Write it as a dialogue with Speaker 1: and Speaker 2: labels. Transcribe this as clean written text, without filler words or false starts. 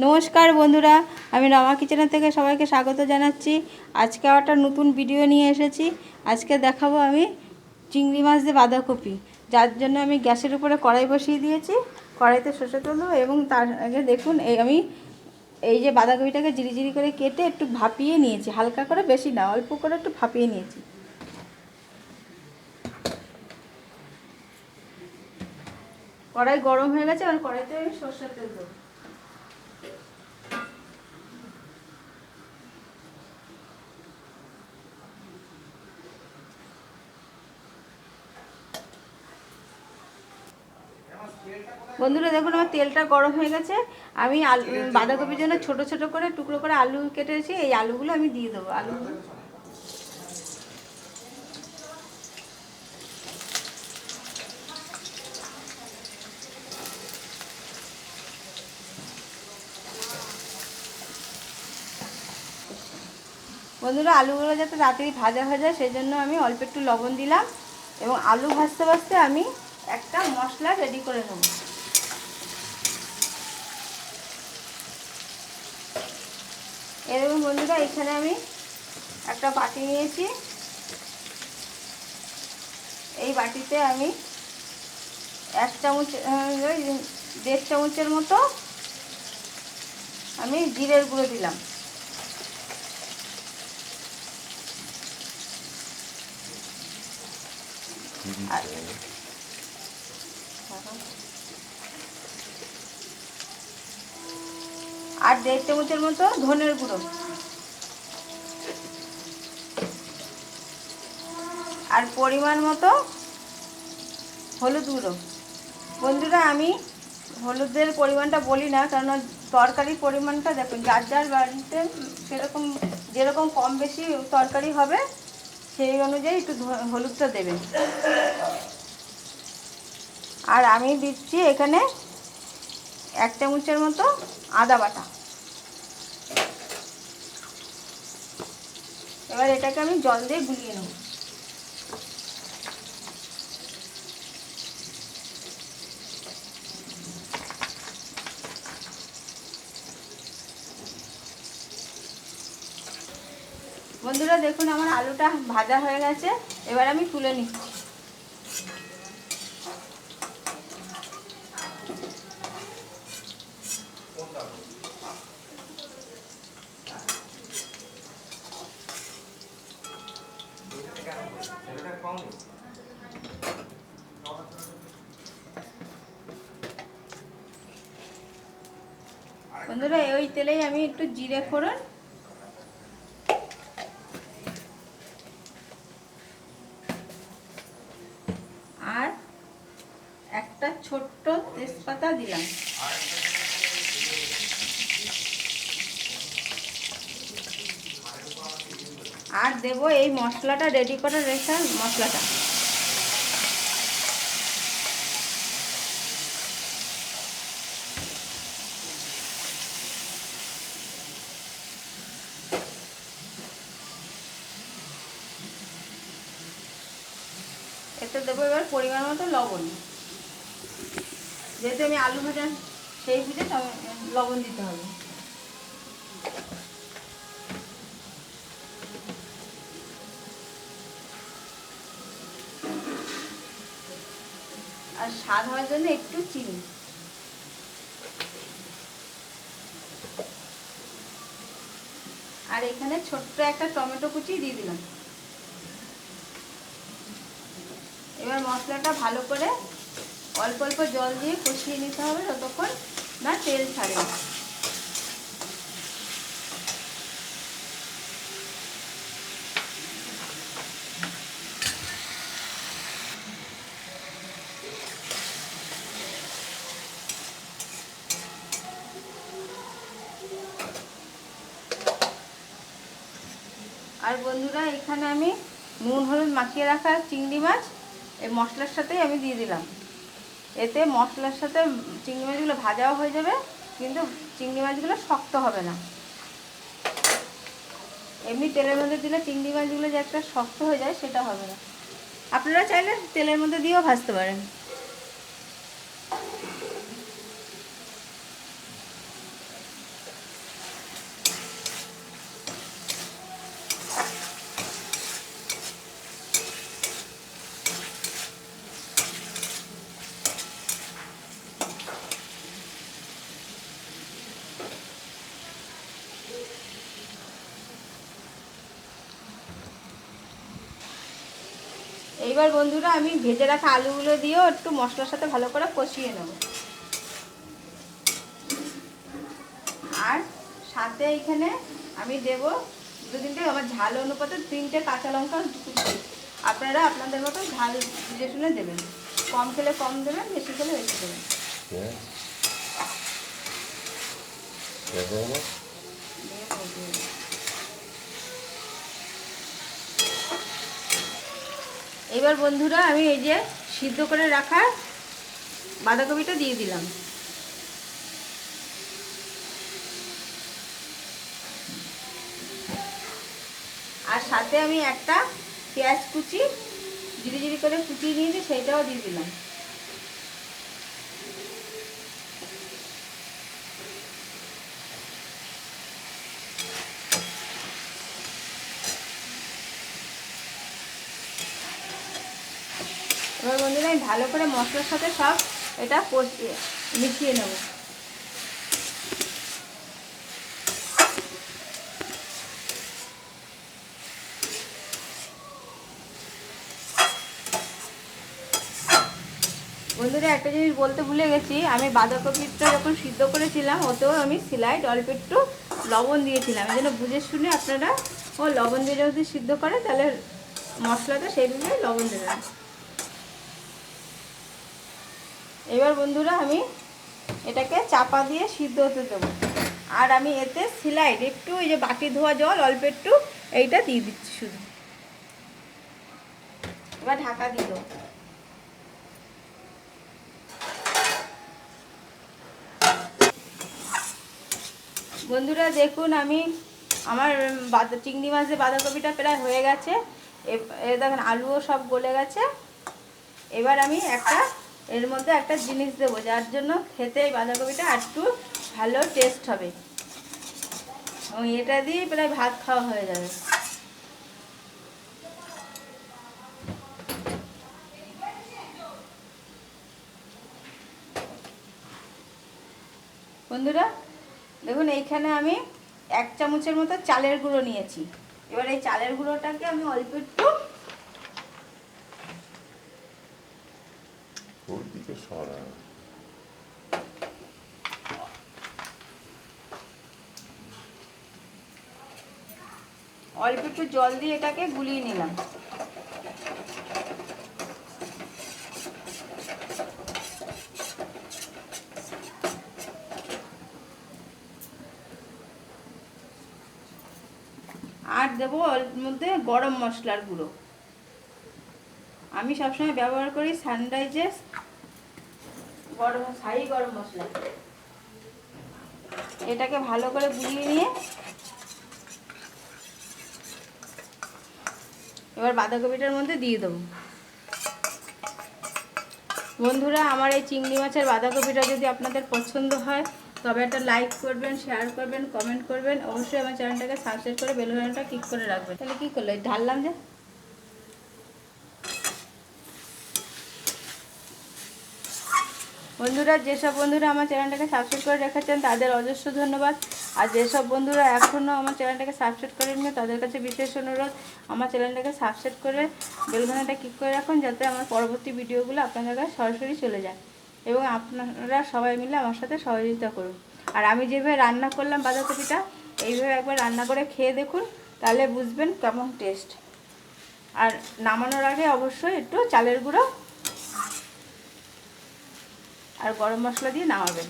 Speaker 1: নমস্কার বন্ধুরা, আমি রমা কিচেনের থেকে সবাইকে স্বাগত জানাচ্ছি। আজকে একটা নতুন ভিডিও নিয়ে এসেছি। আজকে দেখাবো আমি চিংড়ি মাছ দিয়ে বাঁধাকপি, যার জন্য আমি গ্যাসের উপরে কড়াই বসিয়ে দিয়েছি। কড়াইতে সর্ষে তেল দেবো এবং তার আগে দেখুন এই যে বাঁধাকপিটাকে জিরি করে কেটে একটু ভাপিয়ে নিয়েছি, হালকা করে, বেশি না, অল্প করে একটু ভাপিয়ে নিয়েছি। কড়াই গরম হয়ে গেছে, আর কড়াইতে আমি সর্ষের তেল দেবো। বন্ধুরা দেখুন, আমার তেলটা গরম হয়ে গেছে। আমি বাঁধাকপির জন্য ছোট ছোট করে টুকরো করে আলু কেটেছি। এই আলুগুলো আমি দিয়ে দেবো। আলুগুলো বন্ধুরা, আলুগুলো যাতে তাড়াতাড়ি ভাজা হয়ে যায় সেই জন্য আমি অল্প একটু লবণ দিলাম। এবং আলু ভাজতে ভাজতে আমি একটা মশলা রেডি করে নেব। এরকম বন্ধুরা, এখানে আমি একটা বাটি নিয়েছি। এই বাটিতে আমি 1.5 চামচের মতো আমি জিরের গুঁড়ো দিলাম। আর 1.5 চামচের মতো ধনের গুঁড়ো, আর পরিমাণ মতো হলুদ গুঁড়ো। বন্ধুরা, আমি হলুদের পরিমাণটা বলি না, কারণ তরকারির পরিমাণটা দেখুন যার যার বাড়িতে সেরকম, যেরকম কম বেশি তরকারি হবে সেই অনুযায়ী একটু হলুদটা দেবেন। আর আমি দিচ্ছি এখানে 1 চামচের মতো আদা বাটা। এবার এটাকে আমি জল দিয়ে গুলিয়ে নেব। বন্ধুরা দেখুন, আমার আলুটা ভাজা হয়ে গেছে। এবার আমি তুলে নিচ্ছি। বন্ধুরা, ওই তেলেই আমি একটু জিরে ফোড়ন আর একটা ছোট্ট তেজপাতা দিলাম। আর দেব এই মশলাটা, রেডি করে রেখে মশলাটা। এতে দেবো এবার পরিমাণ মতো লবণ। যেহেতু আমি আলু ভাজা সেই বুঝে লবণ দিতে হবে। আর স্বাদ হওয়ার জন্য একটু চিনি। আর এখানে ছোট্ট একটা টমেটো কুচি দিয়ে দিলাম। এবার মশলাটা ভালো করে অল্প অল্প জল দিয়ে কষিয়ে নিতে হবে যতক্ষণ না তেল ছাড়ে। আর বন্ধুরা, এখানে আমি নুন হলুদ মাখিয়ে রাখা চিংড়ি মাছ এই মশলার সাথেই আমি দিয়ে দিলাম। এতে মশলার সাথে চিংড়ি মাছগুলো ভাজাও হয়ে যাবে, কিন্তু চিংড়ি মাছগুলো শক্ত হবে না। এমনি তেলের মধ্যে দিলে চিংড়ি মাছগুলো যে একটা শক্ত হয়ে যায় সেটা হবে না। আপনারা চাইলে তেলের মধ্যে দিয়েও ভাজতে পারেন। এইবার বন্ধুরা আমি ভেজে রাখা আলুগুলো দিয়েও একটু মশলার সাথে ভালো করে কষিয়ে নেব। আর সাথে এইখানে আমি দেব 2-3টে, আমার ঝাল অনুপাতে 3টে কাঁচা লঙ্কা কুচি। আপনারা আপনাদের মতো ঝাল বুঝে শুনে দেবেন, কম খেলে কম দেবেন, বেশি খেলে বেশি দেবেন। এবার বন্ধুরা আমি এই যে সিদ্ধ করে রাখা বাঁধাকপিটা দিয়ে দিলাম। আর সাথে আমি একটা পেঁয়াজ কুচি জিরি জিরি করে কুচিয়ে নিয়েছি, সেইটাও দিয়ে দিলাম। এবার বন্ধুরা আমি ভালো করে মশলার সাথে সব এটা মিশিয়ে নেব। বন্ধুরা একটা জিনিস বলতে ভুলে গেছি, আমি বাঁধাকপিটা যখন সিদ্ধ করেছিলাম ওতেও আমি সিলাইট অল্প একটু লবণ দিয়েছিলাম। এই জন্য বুঝে শুনে আপনারা লবণ দিয়ে যদি সিদ্ধ করে তাহলে মশলাটা সেইভাবে লবণ দেবেন। এবার বন্ধুরা আমি এটাকে চাপা দিয়ে সিদ্ধ হতে দেবো। আর আমি এতে সিলাইট একটু এই যে বাটি ধোয়া জল অল্প একটু এইটা দিয়ে দিচ্ছি শুধু। এবার ঢাকা দিয়ে দেবো। বন্ধুরা দেখুন আমার চিংড়ি মাছের বাঁধাকপিটা প্রায় হয়ে গেছে। দেখেন আলুও সব গলে গেছে। এবার আমি এর মধ্যে একটা জিনিস দেবো, যার জন্য খেতে এই বাঁধাকপিটা একটু ভালো টেস্ট হবে। এটা দিয়ে প্রায় ভাত খাওয়া হয়ে যাবে। বন্ধুরা দেখুন এইখানে আমি 1 চামচের মতো চালের গুঁড়ো নিয়েছি। এবার এই চালের গুঁড়োটাকে আমি অল্প একটু জল দিয়ে এটাকে গুলিয়ে নিলাম। আর দেবো ওর মধ্যে গরম মশলার গুঁড়ো। আমি সবসময় ব্যবহার করি সানরাইজের গরম মশলা। এটাকে ভালো করে গুলিয়ে নিয়ে এবার বাঁধাকপিটার মধ্যে দিয়ে দেবো। বন্ধুরা আমার এই চিংড়ি মাছের বাঁধাকপিটা যদি আপনাদের পছন্দ হয় তবে একটা লাইক করবেন, শেয়ার করবেন, কমেন্ট করবেন। অবশ্যই আমার চ্যানেলটাকে সাবস্ক্রাইব করে বেল বাটনটা ক্লিক করে রাখবেন। তাহলে কী করলো, ঢাললাম যে। বন্ধুরা যেসব বন্ধুরা আমার চ্যানেলটাকে সাবস্ক্রাইব করে রেখেছেন তাদের অজস্র ধন্যবাদ। আর যেসব বন্ধুরা এখনও আমার চ্যানেলটাকে সাবস্ক্রাইব করেননি তাদের কাছে বিশেষ অনুরোধ, আমার চ্যানেলটাকে সাবস্ক্রাইব করে বেল বাটনটা ক্লিক করে রাখুন, যাতে আমার পরবর্তী ভিডিওগুলো আপনাদের কাছে সরাসরি চলে যায় এবং আপনারা সবাই মিলে আমার সাথে সহযোগিতা করুন। আর আমি যেভাবে রান্না করলাম বাঁধাকপিটা, এইভাবে একবার রান্না করে খেয়ে দেখুন, তাহলে বুঝবেন কেমন টেস্ট। আর নামানোর আগে অবশ্যই একটু চালের গুঁড়ো আর গরম মশলা দিয়ে নামাবেন।